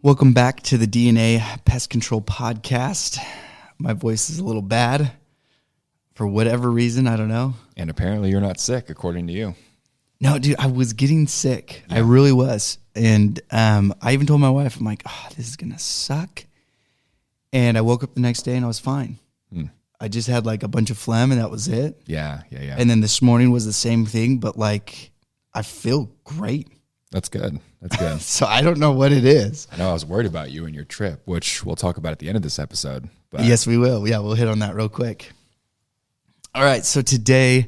Welcome back to the DNA Pest Control Podcast. My voice is a little bad for whatever reason, I don't know. And apparently you're not sick, according to you. No, dude, I was getting sick. Yeah. I really was. And I even told my wife, I'm like, oh, this is going to suck. And I woke up the next day and I was fine. I just had like a bunch of phlegm and that was it. Yeah. And then this morning was the same thing, but like I feel great. That's good. So I don't know what it is. I know I was worried about you and your trip, which we'll talk about at the end of this episode. But yes, we will. Yeah, we'll hit on that real quick. All right, so today's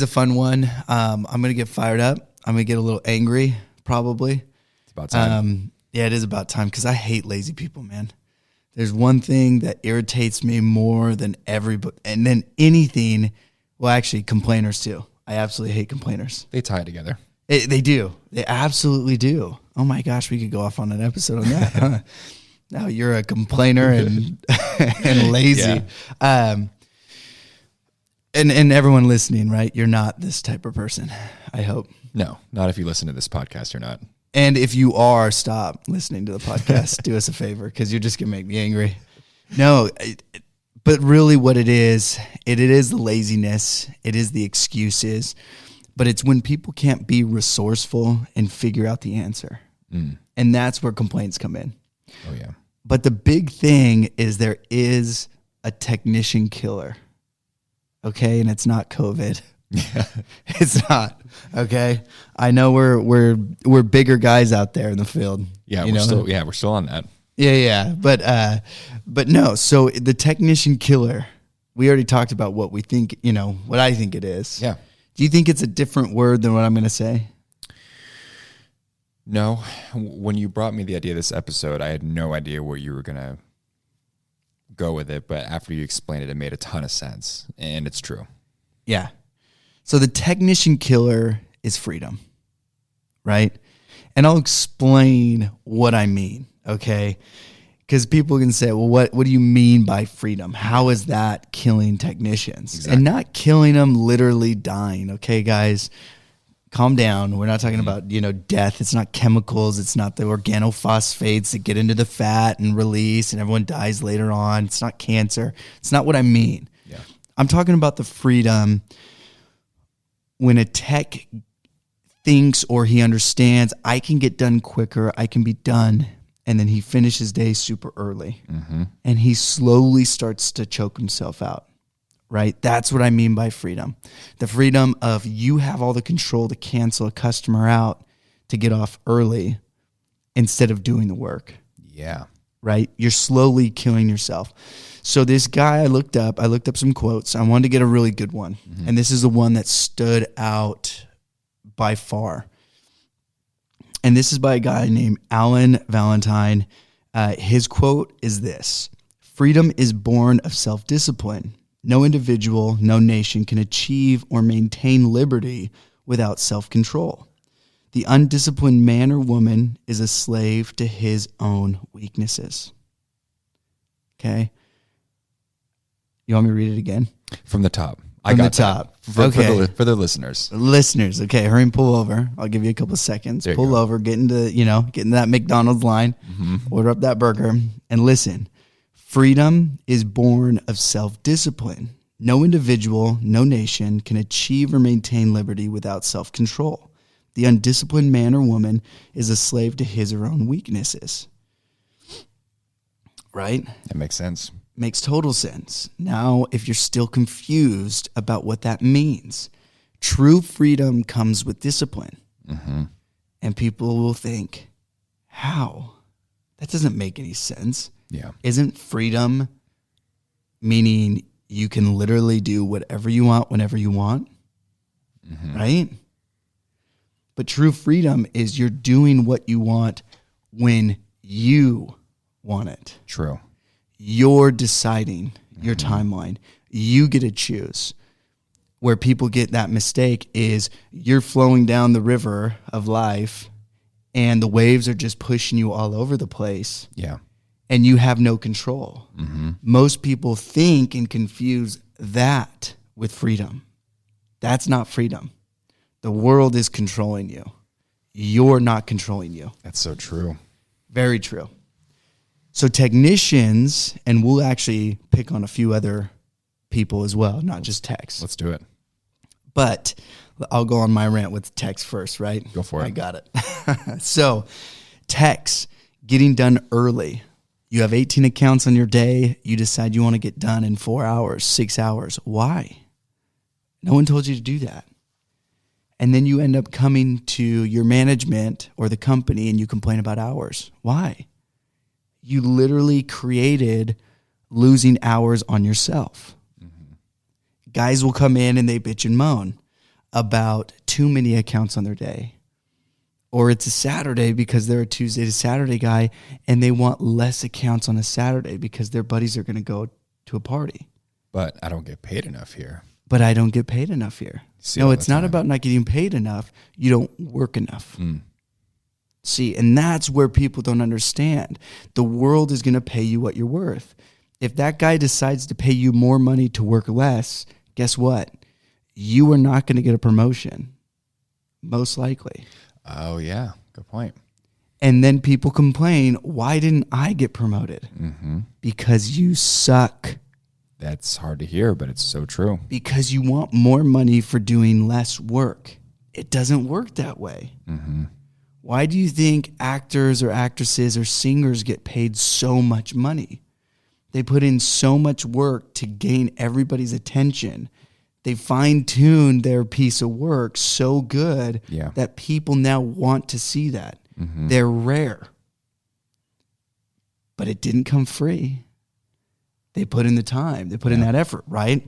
a fun one. I'm going to get fired up. I'm going to get a little angry, probably. It's about time. Yeah, it is about time because I hate lazy people, man. There's one thing that irritates me more than everybody, and then anything. Well, actually, complainers too. I absolutely hate complainers. They tie it together. They do. They absolutely do. Oh my gosh, we could go off on an episode on that. Huh? Now you're a complainer and and lazy. Yeah. And everyone listening, right? You're not this type of person, I hope. No, not if you listen to this podcast, you're not. And if you are, stop listening to the podcast. Do us a favor because you're just going to make me angry. No, but really what it is the laziness. It is the excuses. But it's when people can't be resourceful and figure out the answer. And that's where complaints come in. Oh, yeah. But the big thing is there is a technician killer. Okay? And it's not COVID. Yeah. It's not. Okay? I know we're bigger guys out there in the field. Yeah, we're still on that. Yeah. But no, so the technician killer, we already talked about what we think, what I think it is. Yeah. Do you think it's a different word than what I'm going to say? No. When you brought me the idea of this episode, I had no idea where you were going to go with it. But after you explained it, it made a ton of sense. And it's true. Yeah. So the technician killer is freedom, right? And I'll explain what I mean, okay? Because people can say, well, what do you mean by freedom? How is that killing technicians? Exactly. And not killing them, literally dying, okay, guys? Calm down. We're not talking about, death. It's not chemicals. It's not the organophosphates that get into the fat and release and everyone dies later on. It's not cancer. It's not what I mean. Yeah. I'm talking about the freedom when a tech thinks or he understands, I can get done quicker, I can be done. And then he finishes his day super early. Mm-hmm. And he slowly starts to choke himself out, right? That's what I mean by freedom. The freedom of you have all the control to cancel a customer out to get off early instead of doing the work. Yeah. Right? You're slowly killing yourself. So this guy I looked up some quotes. I wanted to get a really good one. Mm-hmm. And this is the one that stood out by far. And this is by a guy named Alan Valentine. His quote is this: "Freedom is born of self-discipline. No individual, no nation can achieve or maintain liberty without self-control. The undisciplined man or woman is a slave to his own weaknesses." Okay? You want me to read it again? From the top. From the top. For the listeners. Listeners, okay, hurry and pull over. I'll give you a couple of seconds. Pull over, get into that McDonald's line, order up that burger, and listen. Freedom is born of self-discipline. No individual, no nation can achieve or maintain liberty without self-control. The undisciplined man or woman is a slave to his or her own weaknesses. Right? That makes sense. Makes total sense. Now, if you're still confused about what that means, true freedom comes with discipline. Mm-hmm. And people will think, how? That doesn't make any sense. Yeah. Isn't freedom meaning you can literally do whatever you want whenever you want? Mm-hmm. Right? But true freedom is you're doing what you want when you want it. True. You're deciding your timeline. You get to choose. Where people get that mistake is you're flowing down the river of life and the waves are just pushing you all over the place. Yeah. And you have no control. Mm-hmm. Most people think and confuse that with freedom. That's not freedom. The world is controlling you. You're not controlling you. That's so true. Very true. So technicians, and we'll actually pick on a few other people as well, not just techs. Let's do it. But I'll go on my rant with techs first, right? Go for it. I got it. So techs, getting done early. You have 18 accounts on your day. You decide you want to get done in 4 hours, 6 hours. Why? No one told you to do that. And then you end up coming to your management or the company and you complain about hours. Why? You literally created losing hours on yourself. Mm-hmm. Guys will come in and they bitch and moan about too many accounts on their day. Or it's a Saturday because they're a Tuesday to Saturday guy and they want less accounts on a Saturday because their buddies are going to go to a party. But I don't get paid enough here. But I don't get paid enough here. No, it's not about not getting paid enough. You don't work enough. See, and that's where people don't understand. The world is going to pay you what you're worth. If that guy decides to pay you more money to work less, guess what? You are not going to get a promotion, most likely. Oh, yeah. Good point. And then people complain, why didn't I get promoted? Mm-hmm. Because you suck. That's hard to hear, but it's so true. Because you want more money for doing less work. It doesn't work that way. Mm-hmm. Why do you think actors or actresses or singers get paid so much money? They put in so much work to gain everybody's attention. They fine-tune their piece of work so good that people now want to see that. Mm-hmm. They're rare. But it didn't come free. They put in the time. They put in that effort, right?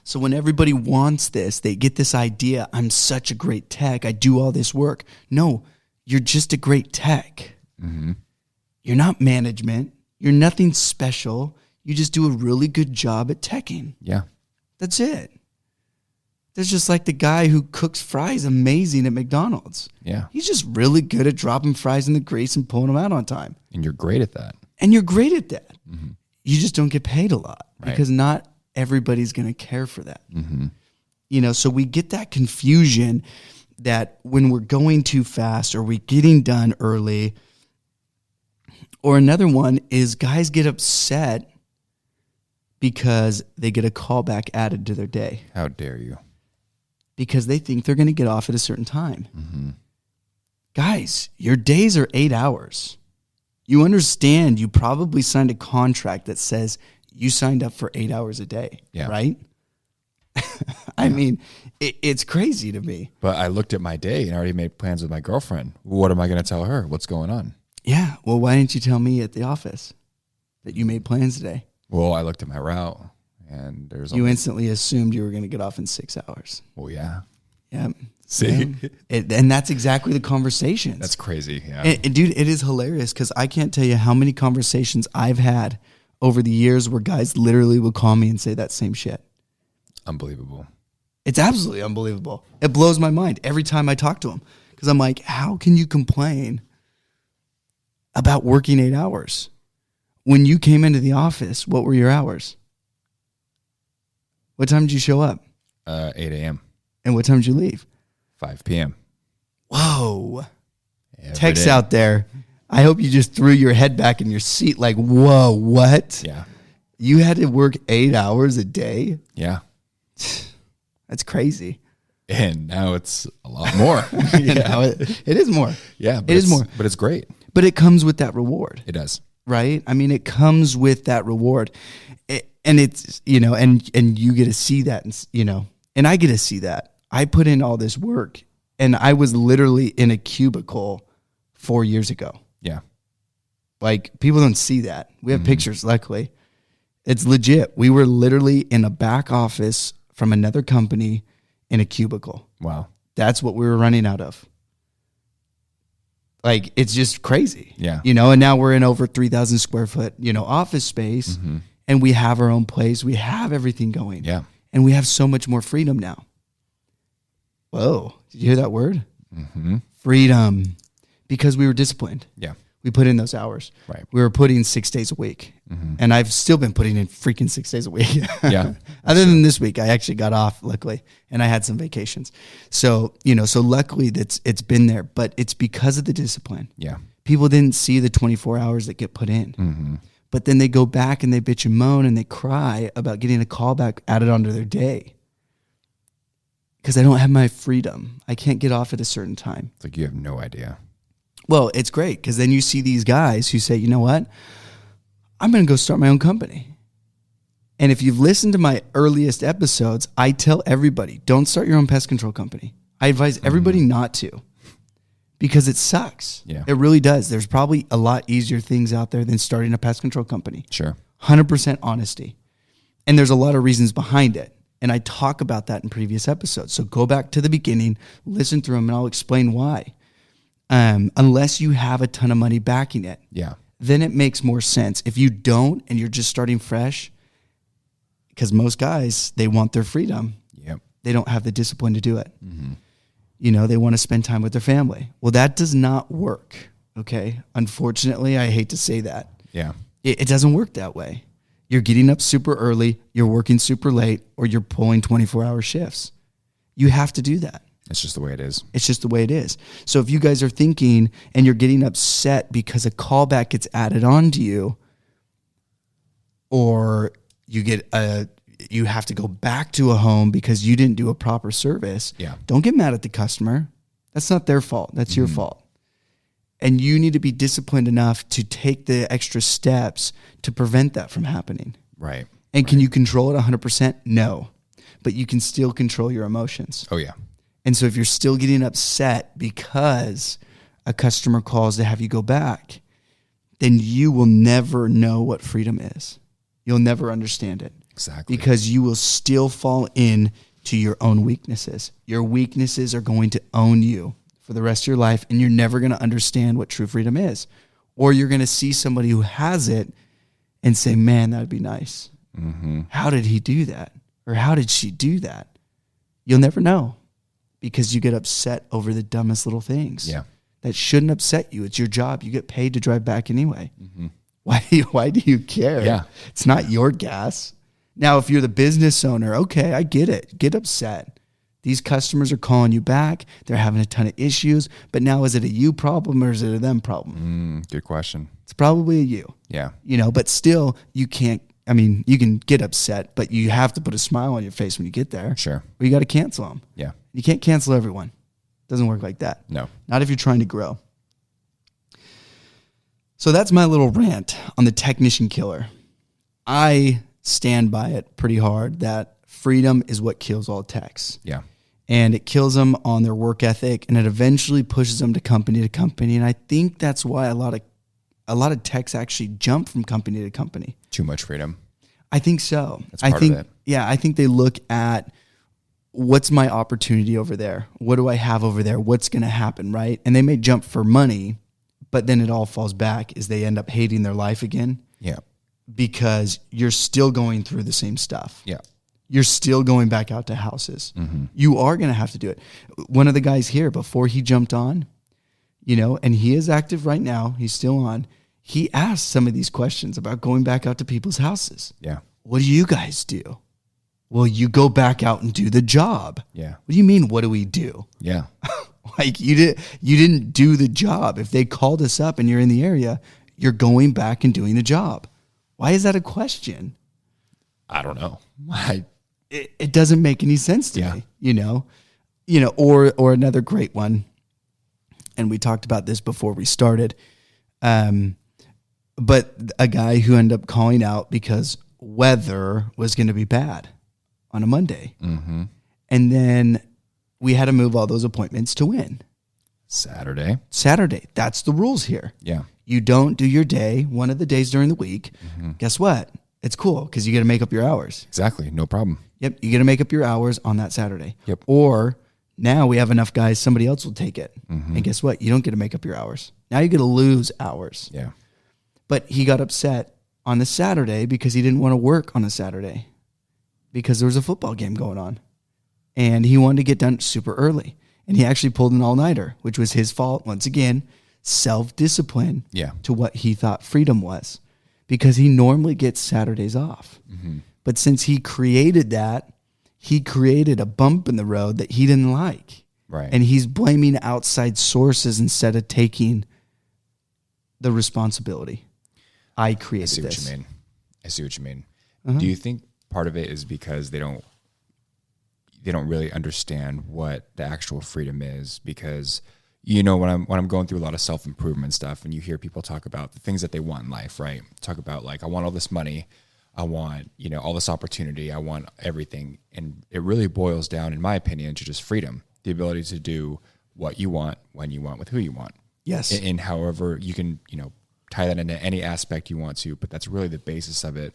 So when everybody wants this, they get this idea, I'm such a great tech, I do all this work. No, you're just a great tech. Mm-hmm. You're not management. You're nothing special. You just do a really good job at teching. Yeah. That's it. There's just like the guy who cooks fries amazing at McDonald's. Yeah. He's just really good at dropping fries in the grease and pulling them out on time. And you're great at that. And you're great at that. Mm-hmm. You just don't get paid a lot because not everybody's going to care for that. Mm-hmm. You know, so we get that confusion that when we're going too fast or we're getting done early, or another one is guys get upset because they get a callback added to their day. How dare you? Because they think they're going to get off at a certain time. Mm-hmm. Guys, your days are 8 hours. You understand you probably signed a contract that says you signed up for 8 hours a day, right? I mean, it's crazy to me. But I looked at my day and already made plans with my girlfriend. What am I going to tell her? What's going on? Yeah, well, why didn't you tell me at the office that you made plans today? Well, I looked at my route and there's You instantly assumed you were going to get off in 6 hours. Well, yeah. Yeah. See? And that's exactly the conversations. That's crazy, yeah. And dude, it is hilarious because I can't tell you how many conversations I've had over the years where guys literally would call me and say that same shit. Unbelievable. It's absolutely unbelievable. It blows my mind every time I talk to them because I'm like, how can you complain about working 8 hours? When you came into the office, what were your hours? What time did you show up? 8 a.m. And what time did you leave? 5 p.m. Whoa. Techs out there, I hope you just threw your head back in your seat like, whoa, what? Yeah. You had to work 8 hours a day? Yeah. That's crazy. And now it's a lot more. Now it is more. Yeah. It is more. But it's great. But it comes with that reward. It does. Right? I mean, it comes with that reward. And it's, you know, and you get to see that, and, you know, and I get to see that. I put in all this work and I was literally in a cubicle 4 years ago. Yeah. Like, people don't see that. We have pictures, luckily. It's legit. We were literally in a back office from another company in a cubicle. Wow. That's what we were running out of. Like, it's just crazy. Yeah. You know, and now we're in over 3,000 square foot, you know, office space, and we have our own place. We have everything going. Yeah. And we have so much more freedom now. Whoa. Did you hear that word? Mm-hmm. Freedom. Because we were disciplined. Yeah. We put in those hours. Right. We were putting 6 days a week. And I've still been putting in freaking 6 days a week. Yeah. Other than this week, I actually got off, luckily, and I had some vacations. So, you know, so luckily it's been there, but it's because of the discipline. Yeah. People didn't see the 24 hours that get put in. But then they go back and they bitch and moan and they cry about getting a callback added onto their day. Because I don't have my freedom. I can't get off at a certain time. It's like you have no idea. Well, it's great because then you see these guys who say, you know what? I'm going to go start my own company. And if you've listened to my earliest episodes, I tell everybody, don't start your own pest control company. I advise everybody not to because it sucks. Yeah. It really does. There's probably a lot easier things out there than starting a pest control company. Sure. 100% honesty. And there's a lot of reasons behind it. And I talk about that in previous episodes. So go back to the beginning, listen through them, and I'll explain why. Unless you have a ton of money backing it. Yeah. Then it makes more sense. If you don't and you're just starting fresh, because most guys, they want their freedom. Yep. They don't have the discipline to do it. You know, they want to spend time with their family. Well, that does not work, okay? Unfortunately, I hate to say that. Yeah. It doesn't work that way. You're getting up super early, you're working super late, or you're pulling 24-hour shifts. You have to do that. It's just the way it is. It's just the way it is. So if you guys are thinking and you're getting upset because a callback gets added on to you, or you have to go back to a home because you didn't do a proper service, don't get mad at the customer. That's not their fault. That's your fault. And you need to be disciplined enough to take the extra steps to prevent that from happening. Right. And can you control it 100%? No. But you can still control your emotions. Oh, yeah. And so if you're still getting upset because a customer calls to have you go back, then you will never know what freedom is. You'll never understand it. Exactly. Because you will still fall in to your own weaknesses. Your weaknesses are going to own you for the rest of your life, and you're never going to understand what true freedom is. Or you're going to see somebody who has it and say, man, that'd be nice. How did he do that? Or how did she do that? You'll never know because you get upset over the dumbest little things. Yeah. That shouldn't upset you. It's your job. You get paid to drive back anyway. Why do you care? Yeah. It's not your gas. Now, if you're the business owner, okay, I get it. Get upset. These customers are calling you back. They're having a ton of issues. But now, is it a you problem or is it a them problem? Good question. It's probably a you. Yeah. You know, but still, you can't. I mean, you can get upset, but you have to put a smile on your face when you get there. Sure. Or you got to cancel them. Yeah. You can't cancel everyone. It doesn't work like that. No. Not if you're trying to grow. So that's my little rant on the technician killer. I stand by it pretty hard that freedom is what kills all techs. Yeah. And it kills them on their work ethic, and it eventually pushes them to company. And I think that's why a lot of techs actually jump from company to company. Too much freedom. I think so. That's part of it. Yeah, I think they look at what's my opportunity over there? What do I have over there? What's going to happen, right? And they may jump for money, but then it all falls back as they end up hating their life again. Yeah. Because you're still going through the same stuff. Yeah. You're still going back out to houses. You are going to have to do it. One of the guys here, before he jumped on, you know, and he is active right now, he's still on, he asked some of these questions about going back out to people's houses. Yeah. What do you guys do? Well, you go back out and do the job. Yeah. What do you mean, what do we do? Yeah. Like you didn't do the job. If they called us up and you're in the area, you're going back and doing the job. Why is that a question? I don't know. It doesn't make any sense to me, you know, or another great one. And we talked about this before we started. But a guy who ended up calling out because weather was going to be bad on a Monday. And then we had to move all those appointments to when? Saturday. That's the rules here. Yeah. You don't do your day, one of the days during the week. Guess what? It's cool because you got to make up your hours. Exactly. No problem. Yep. You got to make up your hours on that Saturday. Yep. Or now we have enough guys, somebody else will take it. And guess what? You don't get to make up your hours. Now you're going to lose hours. Yeah. But he got upset on the Saturday because he didn't want to work on a Saturday because there was a football game going on. And he wanted to get done super early. And he actually pulled an all-nighter, which was his fault. Once again, self-discipline to what he thought freedom was. Because he normally gets Saturdays off. But since he created that, he created a bump in the road that he didn't like. Right. And he's blaming outside sources instead of taking the responsibility. I created this. I see what you mean. Uh-huh. Do you think part of it is because they don't really understand what the actual freedom is? Because, you know, when I'm going through a lot of self-improvement stuff and you hear people talk about the things that they want in life, right? Talk about like, I want all this money. I want, you know, all this opportunity. I want everything. And it really boils down, in my opinion, to just freedom, the ability to do what you want, when you want, with who you want. Yes. And however you can, you know, tie that into any aspect you want to, but that's really the basis of it.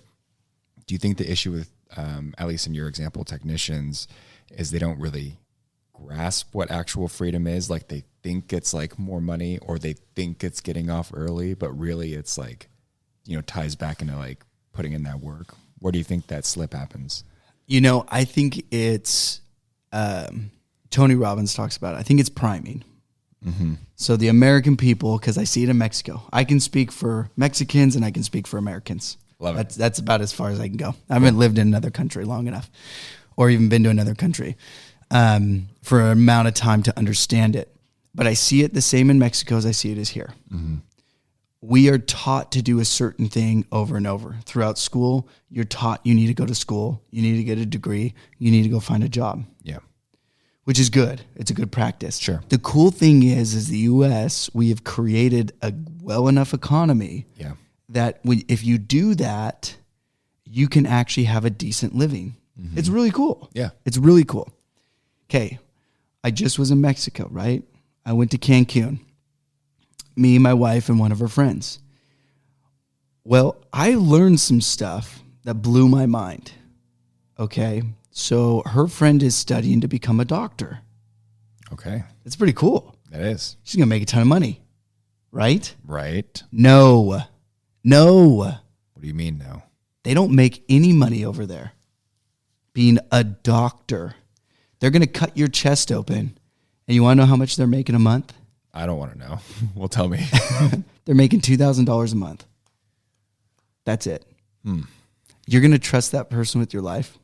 Do you think the issue with, at least in your example, technicians, is they don't really grasp what actual freedom is? Like they think it's like more money, or they think it's getting off early, but really it's like, you know, ties back into like putting in that work. Where do you think that slip happens? You know, I think it's, Tony Robbins talks about it. I think it's priming. Mm-hmm. So the American people, because I see it in Mexico, I can speak for Mexicans and I can speak for Americans. Love it. That's about as far as I can go. I haven't lived in another country long enough, or even been to another country for an amount of time to understand it. But I see it the same in Mexico as I see it as here. Mm-hmm. We are taught to do a certain thing over and over. Throughout school, you're taught you need to go to school, you need to get a degree, you need to go find a job. Yeah. Which is good. It's a good practice. Sure. The cool thing is the U.S., we have created a well enough economy that if you do that, you can actually have a decent living. Mm-hmm. It's really cool. Yeah. It's really cool. Okay. I just was in Mexico, right? I went to Cancun. Me, my wife, and one of her friends. Well, I learned some stuff that blew my mind. Okay. So her friend is studying to become a doctor. Okay. It's pretty cool. That is. She's going to make a ton of money, right? Right. No. What do you mean no? They don't make any money over there being a doctor. They're going to cut your chest open. And you want to know how much they're making a month? I don't want to know. Well, tell me. They're making $2,000 a month. That's it. You're going to trust that person with your life?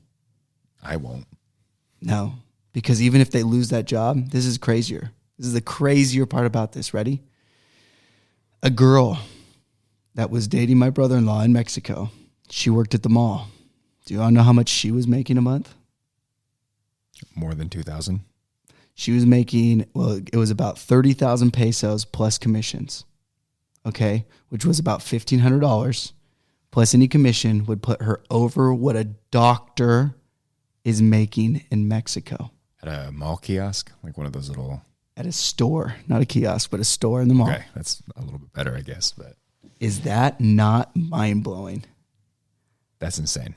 I won't. No, because even if they lose that job, this is crazier. This is the crazier part about this. Ready? A girl that was dating my brother-in-law in Mexico, she worked at the mall. Do you want to know how much she was making a month? More than 2,000? She was making, well, it was about 30,000 pesos plus commissions, okay, which was about $1,500 plus any commission would put her over what a doctor is making in Mexico. At a mall kiosk? Like one of those little... At a store, not a kiosk, but a store in the mall. Okay, that's a little bit better, I guess. But is that not mind-blowing? That's insane.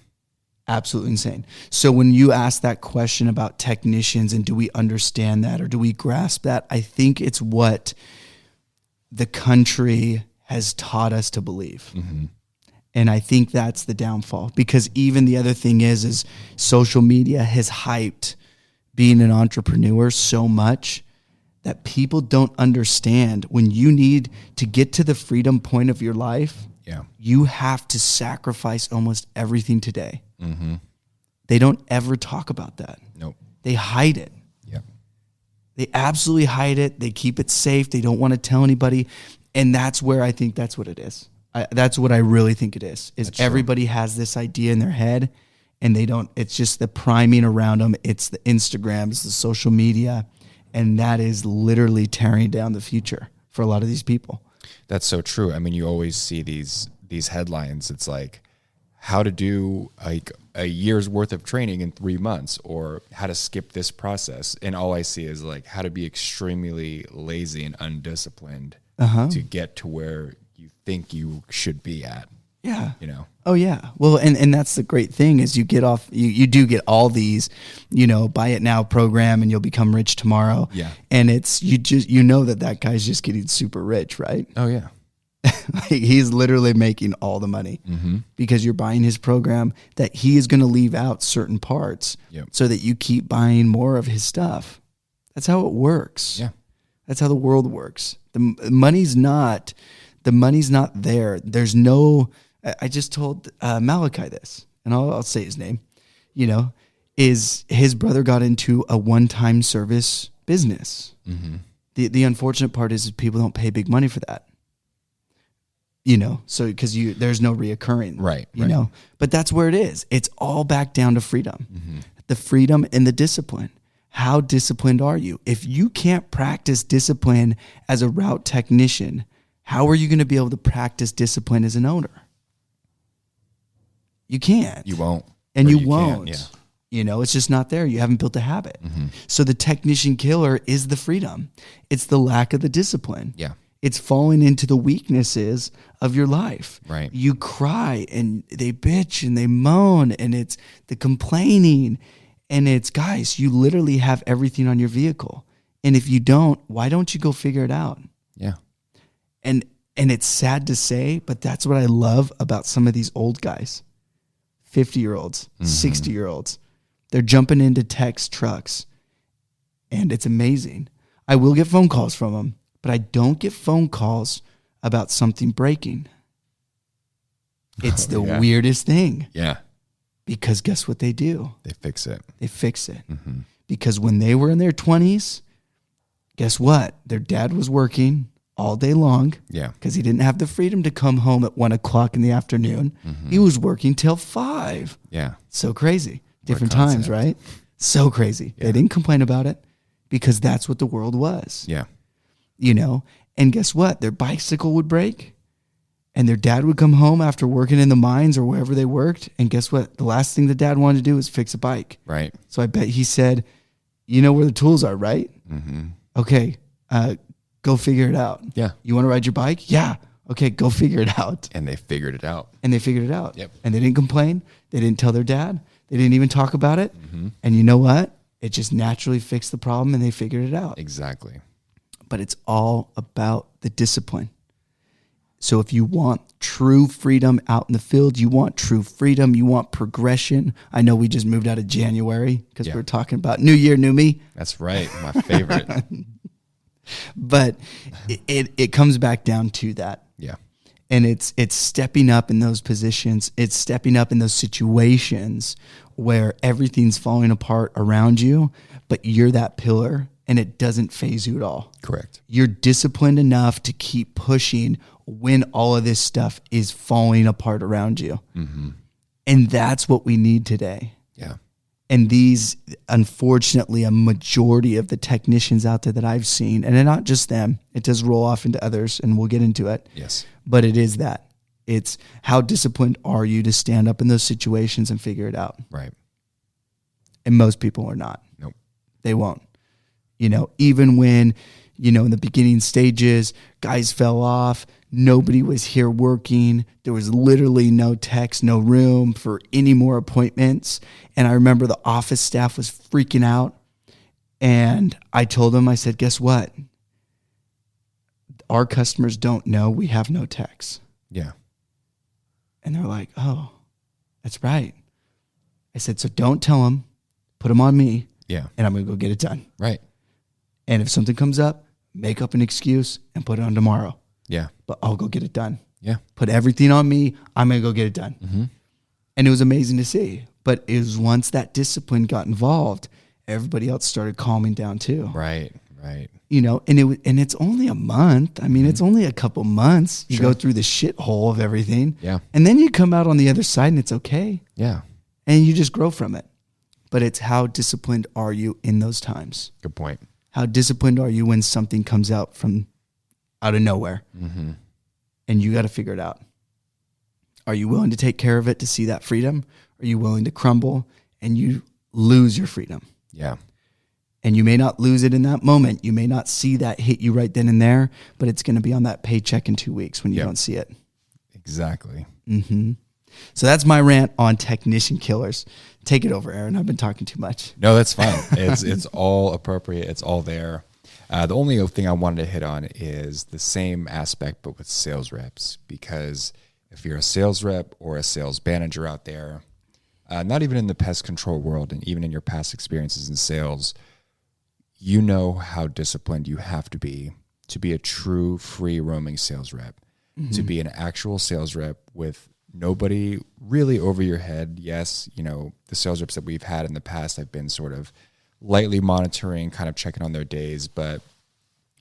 Absolutely insane. So when you ask that question about technicians and do we understand that or do we grasp that, I think it's what the country has taught us to believe. Mm-hmm. And I think that's the downfall, because even the other thing is social media has hyped being an entrepreneur so much that people don't understand when you need to get to the freedom point of your life, you have to sacrifice almost everything today. Mm-hmm. They don't ever talk about that. Nope. They hide it. Yep. They absolutely hide it. They keep it safe. They don't want to tell anybody. And that's where I think that's what it is. That's what I really think it is That's everybody has this idea in their head and they don't, it's just the priming around them. It's the Instagrams, the social media, and that is literally tearing down the future for a lot of these people. That's so true. I mean, you always see these headlines. It's like how to do like a year's worth of training in 3 months, or how to skip this process. And all I see is like how to be extremely lazy and undisciplined to get to where you think you should be at. Yeah. You know? Oh yeah. Well, and that's the great thing is you get off, you do get all these, buy it now program and you'll become rich tomorrow. Yeah. And it's, you know that guy's just getting super rich, right? Oh yeah. He's literally making all the money because you're buying his program that he is going to leave out certain parts so that you keep buying more of his stuff. That's how it works. Yeah. That's how the world works. The money's not there. There's no, I just told Malachi this, and I'll say his name, is his brother got into a one-time service business. Mm-hmm. The unfortunate part is people don't pay big money for that. You know, so because there's no reoccurring, Right, you know, but that's where it is. It's all back down to freedom, the freedom and the discipline. How disciplined are you? If you can't practice discipline as a route technician, how are you going to be able to practice discipline as an owner? You can't. You won't. And Or you can't, won't. yeah. You know, it's just not there. You haven't built a habit. So the technician killer is the freedom. It's the lack of the discipline. Yeah. It's falling into the weaknesses of your life. Right. You cry and they bitch and they moan and it's the complaining. And it's, guys, you literally have everything on your vehicle. And if you don't, why don't you go figure it out? Yeah. And it's sad to say, but that's what I love about some of these old guys, 50-year-olds, 60-year-olds. They're jumping into tech's trucks, and it's amazing. I will get phone calls from them, but I don't get phone calls about something breaking. It's the weirdest thing. Yeah. Because guess what they do? They fix it. They fix it. Because when they were in their 20s, guess what? Their dad was working all day long. Yeah. Because he didn't have the freedom to come home at 1 o'clock in the afternoon. He was working till 5. Yeah. So crazy. Different times, right? So crazy. They didn't complain about it because that's what the world was. Yeah. You know, and guess what? Their bicycle would break and their dad would come home after working in the mines or wherever they worked. And guess what? The last thing the dad wanted to do was fix a bike. Right. So I bet he said, you know where the tools are, right? Okay, go figure it out. Yeah. You want to ride your bike? Yeah. Okay, go figure it out. And they figured it out. And they figured it out. Yep. And they didn't complain. They didn't tell their dad. They didn't even talk about it. And you know what? It just naturally fixed the problem and they figured it out. Exactly. But it's all about the discipline. So if you want true freedom out in the field, you want true freedom, you want progression. I know we just moved out of January because we're talking about new year, new me. That's right. My favorite. But it comes back down to that. Yeah. And it's stepping up in those positions. It's stepping up in those situations where everything's falling apart around you, but you're that pillar and it doesn't faze you at all. Correct. You're disciplined enough to keep pushing when all of this stuff is falling apart around you. And that's what we need today. Yeah. And these, unfortunately, a majority of the technicians out there that I've seen, and not just them, it does roll off into others, and we'll get into it. Yes. But it is that. It's how disciplined are you to stand up in those situations and figure it out? Right. And most people are not. Nope. They won't. You know, even when, you know, in the beginning stages, guys fell off, nobody was here working. There was literally no techs, no room for any more appointments. And I remember the office staff was freaking out. And I told them, I said, guess what? Our customers don't know we have no techs. Yeah. And they're like, oh, that's right. I said, so don't tell them, put them on me. Yeah. And I'm going to go get it done. Right. And if something comes up, make up an excuse and put it on tomorrow. Yeah. But I'll go get it done. Yeah. Put everything on me. I'm going to go get it done. And it was amazing to see. But it was once that discipline got involved, everybody else started calming down too. Right. Right. You know, and it's only a month. I mean, it's only a couple months. You go through the shithole of everything. Yeah. And then you come out on the other side and it's okay. Yeah. And you just grow from it. But it's how disciplined are you in those times? Good point. How disciplined are you when something comes out from out of nowhere? And you got to figure it out. Are you willing to take care of it to see that freedom? Are you willing to crumble and you lose your freedom? Yeah. And you may not lose it in that moment. You may not see that hit you right then and there, but it's going to be on that paycheck in 2 weeks when you don't see it. Exactly. So that's my rant on technician killers. Take it over, Aaron. I've been talking too much. No, that's fine. It's all appropriate. It's all there. The only other thing I wanted to hit on is the same aspect, but with sales reps. Because if you're a sales rep or a sales manager out there, not even in the pest control world and even in your past experiences in sales, you know how disciplined you have to be a true free roaming sales rep, to be an actual sales rep with nobody really over your head. Yes, you know, the sales reps that we've had in the past have been sort of lightly monitoring, kind of checking on their days, but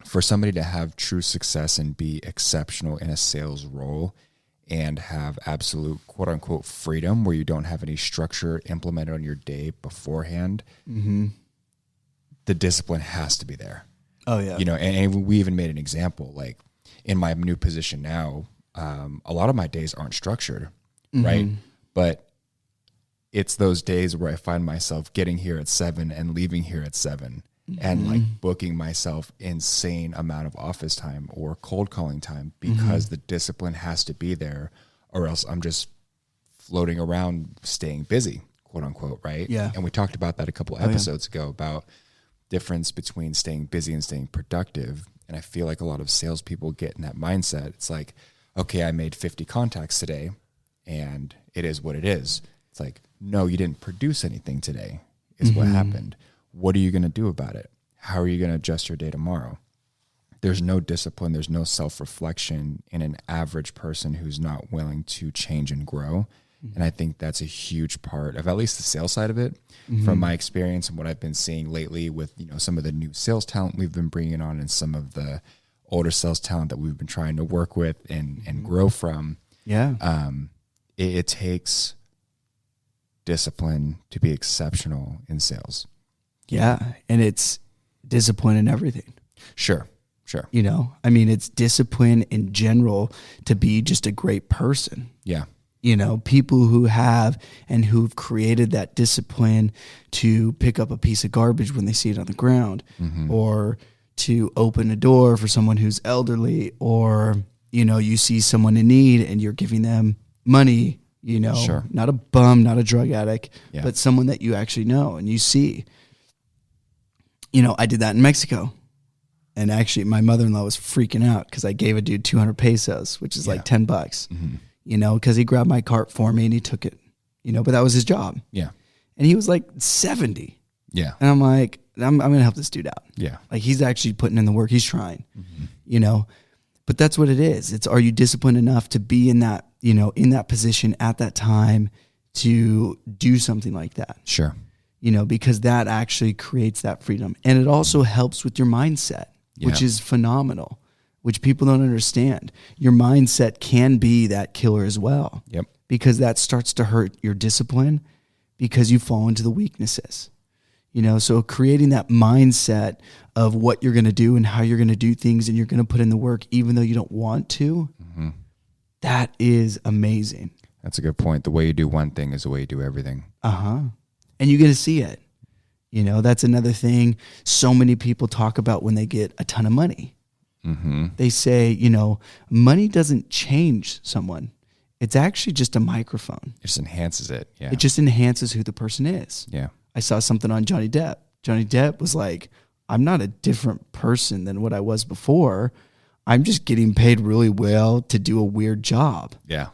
for somebody to have true success and be exceptional in a sales role and have absolute quote unquote freedom where you don't have any structure implemented on your day beforehand, the discipline has to be there. Oh yeah. You know, and we even made an example, like in my new position now, a lot of my days aren't structured, right? But it's those days where I find myself getting here at 7 and leaving here at 7 and like booking myself insane amount of office time or cold calling time because the discipline has to be there, or else I'm just floating around staying busy, quote unquote, right? Yeah. And we talked about that a couple episodes ago about difference between staying busy and staying productive. And I feel like a lot of salespeople get in that mindset. It's like, okay, I made 50 contacts today and it is what it is. It's like, no, you didn't produce anything today is what happened. What are you going to do about it? How are you going to adjust your day tomorrow? There's no discipline. There's no self-reflection in an average person who's not willing to change and grow. And I think that's a huge part of at least the sales side of it. From my experience and what I've been seeing lately with, you know, some of the new sales talent we've been bringing on and some of the older sales talent that we've been trying to work with and grow from. Yeah. It takes discipline to be exceptional in sales. Yeah. And it's discipline in everything. Sure. You know, I mean, it's discipline in general to be just a great person. Yeah. You know, people who have and who've created that discipline to pick up a piece of garbage when they see it on the ground, or to open a door for someone who's elderly, or, you know, you see someone in need and you're giving them money, you know, not a bum, not a drug addict, but someone that you actually know and you see. You know, I did that in Mexico. And actually, my mother-in-law was freaking out because I gave a dude 200 pesos, which is like $10, you know, because he grabbed my cart for me and he took it, you know, but that was his job. Yeah. And he was like 70. Yeah. And I'm like, I'm going to help this dude out. Yeah. Like he's actually putting in the work. He's trying, you know, but that's what it is. It's, are you disciplined enough to be in that, you know, in that position at that time to do something like that? Sure. You know, because that actually creates that freedom. And it also helps with your mindset, which is phenomenal, which people don't understand. Your mindset can be that killer as well. Yep. Because that starts to hurt your discipline because you fall into the weaknesses. You know, so creating that mindset of what you're going to do and how you're going to do things and you're going to put in the work even though you don't want to, that is amazing. That's a good point. The way you do one thing is the way you do everything. And you're going to see it. You know, that's another thing so many people talk about when they get a ton of money. They say, you know, money doesn't change someone. It's actually just a microphone. It just enhances it. Yeah. It just enhances who the person is. Yeah. I saw something on Johnny Depp. Johnny Depp was like, I'm not a different person than what I was before. I'm just getting paid really well to do a weird job. Yeah.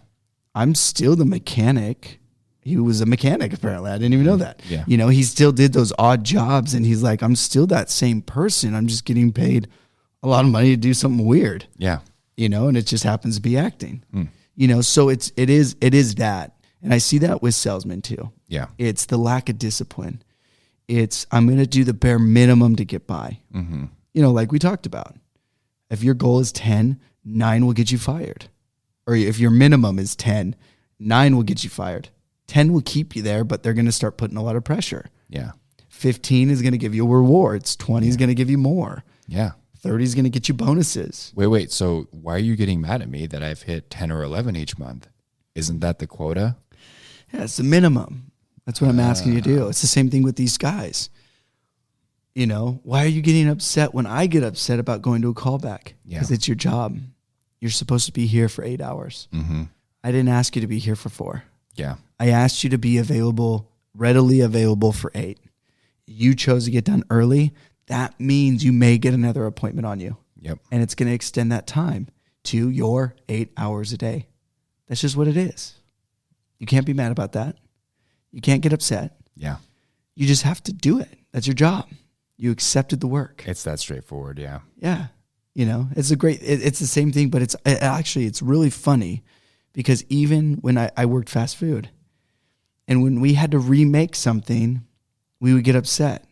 I'm still the mechanic. He was a mechanic, apparently. I didn't even know that. Yeah. You know, he still did those odd jobs, and he's like, I'm still that same person. I'm just getting paid a lot of money to do something weird. Yeah. You know, and it just happens to be acting. You know, so it is that. And I see that with salesmen too. Yeah. It's the lack of discipline. It's, I'm going to do the bare minimum to get by. You know, like we talked about. If your goal is 10, 9 will get you fired. Or if your minimum is 10, 9 will get you fired. 10 will keep you there, but they're going to start putting a lot of pressure. Yeah. 15 is going to give you rewards. 20 is going to give you more. Yeah. 30 is going to get you bonuses. Wait. So why are you getting mad at me that I've hit 10 or 11 each month? Isn't that the quota? Yeah, it's the minimum. That's what I'm asking you to do. It's the same thing with these guys. You know, why are you getting upset when I get upset about going to a callback? Because it's your job. You're supposed to be here for 8 hours. I didn't ask you to be here for 4. Yeah. I asked you to be available, readily available for 8. You chose to get done early. That means you may get another appointment on you. Yep. And it's going to extend that time to your 8 hours a day. That's just what it is. You can't be mad about that. You can't get upset. Yeah. You just have to do it. That's your job. You accepted the work. It's that straightforward. Yeah. Yeah. You know, it's it's the same thing, but it's really funny because even when I worked fast food and when we had to remake something, we would get upset.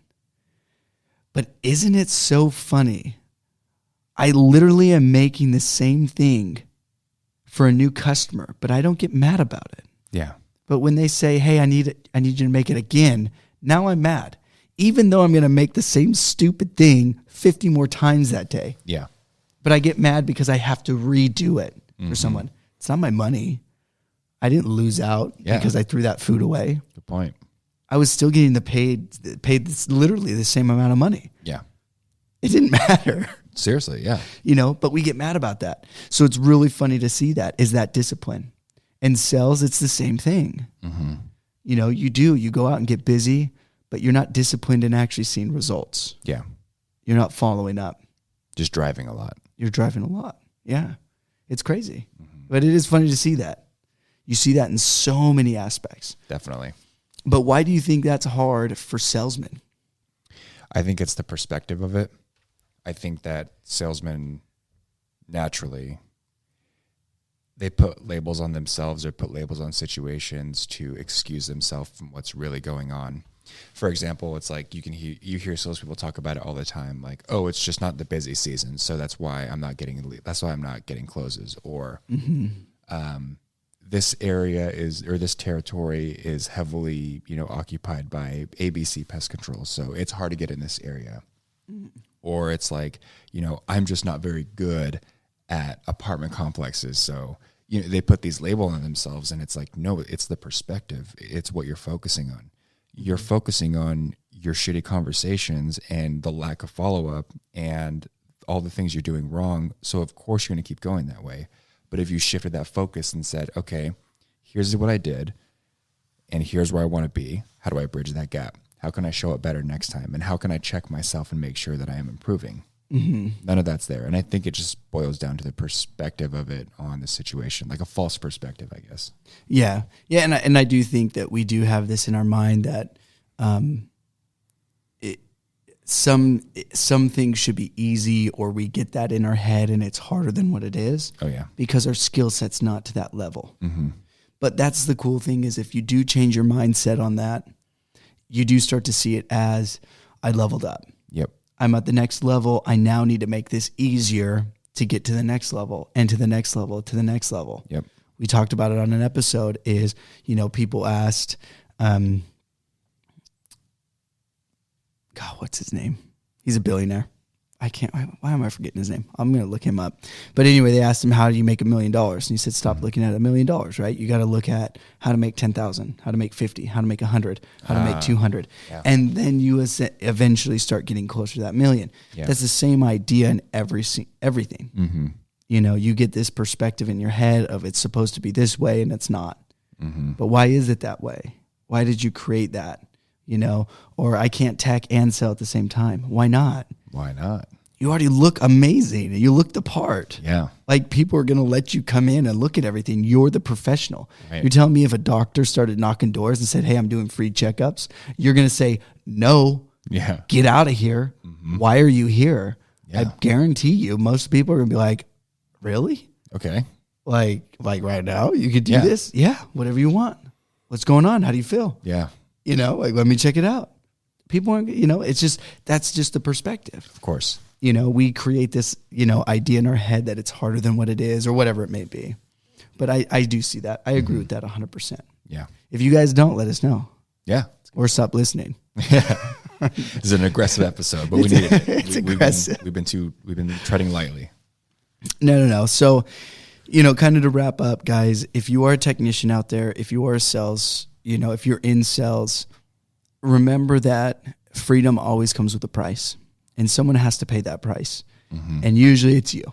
But isn't it so funny I literally am making the same thing for a new customer, but I don't get mad about it. Yeah. But when they say, hey, I need you to make it again, now I'm mad. Even though I'm going to make the same stupid thing 50 more times that day. Yeah. But I get mad because I have to redo it for someone. It's not my money. I didn't lose out because I threw that food away. Good point. I was still getting paid literally the same amount of money. Yeah. It didn't matter. Seriously, yeah. But we get mad about that. So it's really funny to see that is that discipline. In sales, it's the same thing. Mm-hmm. You go out and get busy, but you're not disciplined in actually seeing results. Yeah. You're not following up. Just driving a lot. You're driving a lot. Yeah. It's crazy. Mm-hmm. But it is funny to see that. You see that in so many aspects. Definitely. But why do you think that's hard for salesmen? I think it's the perspective of it. I think that salesmen naturally, they put labels on themselves or put labels on situations to excuse themselves from what's really going on. For example, it's like you hear salespeople talk about it all the time, like, oh, it's just not the busy season, so that's why I'm not getting closes, or this area this territory is heavily occupied by ABC pest control, so it's hard to get in this area. Or it's like, I'm just not very good at apartment complexes, so they put these labels on themselves, and it's like, no, it's the perspective. It's what you're focusing on. You're focusing on your shitty conversations and the lack of follow-up and all the things you're doing wrong. So of course you're going to keep going that way. But if you shifted that focus and said, okay, here's what I did and here's where I want to be. How do I bridge that gap? How can I show up better next time? And how can I check myself and make sure that I am improving? Mm-hmm. None of that's there. And I think it just boils down to the perspective of it on the situation, like a false perspective, I guess. Yeah. Yeah. And I do think that we do have this in our mind that some things should be easy, or we get that in our head and it's harder than what it is. Oh, yeah. Because our skill set's not to that level. Mm-hmm. But that's the cool thing, is if you do change your mindset on that, you do start to see it as, I leveled up. Yep. I'm at the next level. I now need to make this easier to get to the next level and to the next level, to the next level. Yep. We talked about it on an episode is, people asked, God, what's his name? He's a billionaire. Why am I forgetting his name? I'm going to look him up. But anyway, they asked him, how do you make $1 million? And he said, stop looking at $1 million, right? You got to look at how to make 10,000, how to make 50, how to make 100, how to make 200. Yeah. And then you eventually start getting closer to that million. Yeah. That's the same idea in everything. Mm-hmm. You get this perspective in your head of it's supposed to be this way and it's not. Mm-hmm. But why is it that way? Why did you create that? Or I can't tech and sell at the same time. Why not? Why not? You already look amazing. You look the part. Yeah. Like, people are going to let you come in and look at everything. You're the professional. Right. You're telling me if a doctor started knocking doors and said, hey, I'm doing free checkups, you're going to say, no, get out of here. Mm-hmm. Why are you here? Yeah. I guarantee you most people are going to be like, really? Okay. Like right now you could do this? Yeah. Whatever you want. What's going on? How do you feel? Yeah. Let me check it out. People aren't, it's just, that's just the perspective. Of course. We create this, idea in our head that it's harder than what it is, or whatever it may be. But I do see that. I agree with that 100%. Yeah. If you guys don't, let us know. Yeah. Or stop listening. Yeah. This is an aggressive episode, but we needed it. It's aggressive. We've been treading lightly. No. So, kind of to wrap up, guys, if you are a technician out there, if you are a sales, if you're in sales, remember that freedom always comes with a price, and someone has to pay that price. Mm-hmm. And usually it's you.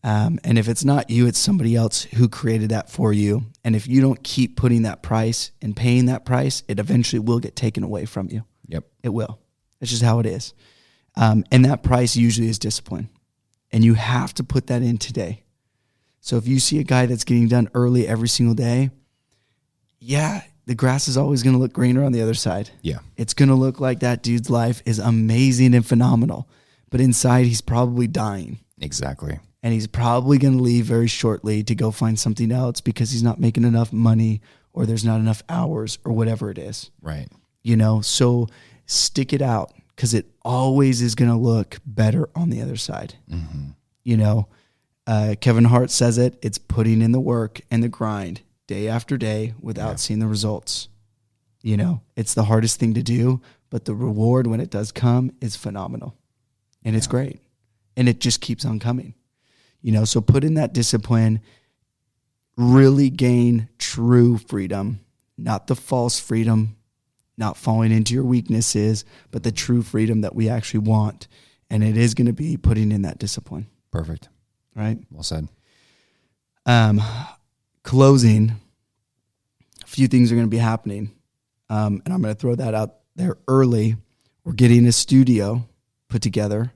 And if it's not you, it's somebody else who created that for you. And if you don't keep putting that price and paying that price, it eventually will get taken away from you. Yep. It will. It's just how it is. And that price usually is discipline. And you have to put that in today. So if you see a guy that's getting done early every single day, the grass is always going to look greener on the other side. Yeah. It's going to look like that dude's life is amazing and phenomenal. But inside, he's probably dying. Exactly. And he's probably going to leave very shortly to go find something else because he's not making enough money, or there's not enough hours, or whatever it is. Right. So stick it out, because it always is going to look better on the other side. Mm-hmm. Kevin Hart says it. It's putting in the work and the grind day after day without seeing the results. It's the hardest thing to do, but the reward when it does come is phenomenal. And it's great. And it just keeps on coming. So put in that discipline, really gain true freedom, not the false freedom, not falling into your weaknesses, but the true freedom that we actually want. And it is going to be putting in that discipline. Perfect. Right? Well said. Closing, a few things are going to be happening. And I'm going to throw that out there early. We're getting a studio put together,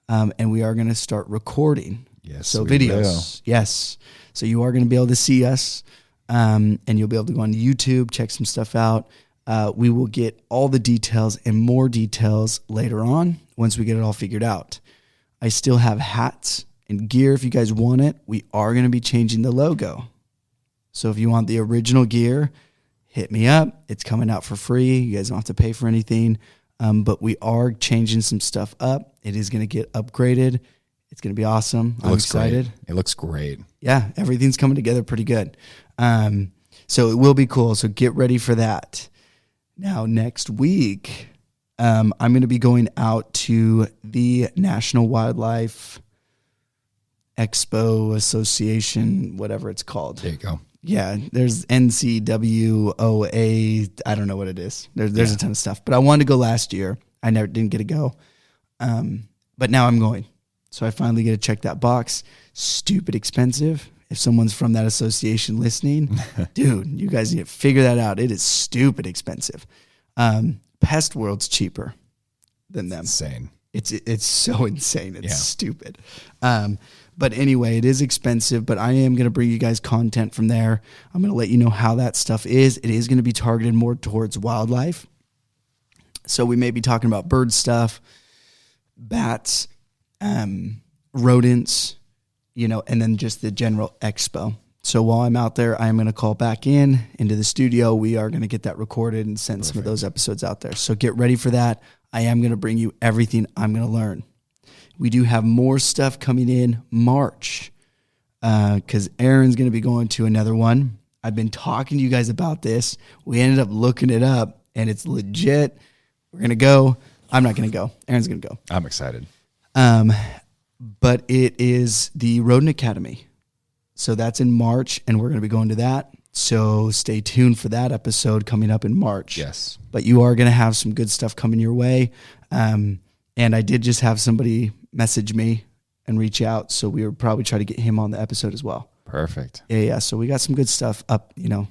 and we are going to start recording. Yes. So videos. Will. Yes. So you are going to be able to see us, and you'll be able to go on YouTube, check some stuff out. We will get all the details and more details later on once we get it all figured out. I still have hats and gear if you guys want it. We are going to be changing the logo. So if you want the original gear, hit me up. It's coming out for free. You guys don't have to pay for anything. But we are changing some stuff up. It is going to get upgraded. It's going to be awesome. I'm excited. Great. It looks great. Yeah, everything's coming together pretty good. So it will be cool. So get ready for that. Now, next week, I'm going to be going out to the National Wildlife Expo Association, whatever it's called. There you go. Yeah, there's NCWOA. I don't know what it is. There's a ton of stuff. But I wanted to go last year. I didn't get to go. But now I'm going. So I finally get to check that box. Stupid expensive. If someone's from that association listening, dude, you guys need to figure that out. It is stupid expensive. Pest World's cheaper than them. Insane. It's so insane. It's stupid. But anyway, it is expensive, but I am going to bring you guys content from there. I'm going to let you know how that stuff is. It is going to be targeted more towards wildlife. So we may be talking about bird stuff, bats, rodents, and then just the general expo. So while I'm out there, I'm going to call back into the studio. We are going to get that recorded and send some of those episodes out there. So get ready for that. I am going to bring you everything I'm going to learn. We do have more stuff coming in March because Aaron's going to be going to another one. I've been talking to you guys about this. We ended up looking it up, and it's legit. We're going to go. I'm not going to go. Aaron's going to go. I'm excited. But it is the Rodent Academy. So that's in March, and we're going to be going to that. So stay tuned for that episode coming up in March. Yes. But you are going to have some good stuff coming your way. And I did just have somebody message me and reach out. So we would probably try to get him on the episode as well. Perfect. Yeah. So we got some good stuff up, in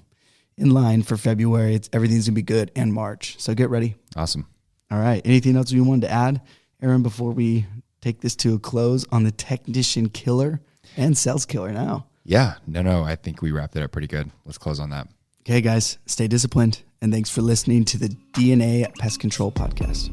line for February. Everything's going to be good, and March. So get ready. Awesome. All right. Anything else you wanted to add, Aaron, before we take this to a close on the technician killer and sales killer now? Yeah. No. I think we wrapped it up pretty good. Let's close on that. Okay, guys. Stay disciplined. And thanks for listening to the DNA Pest Control Podcast.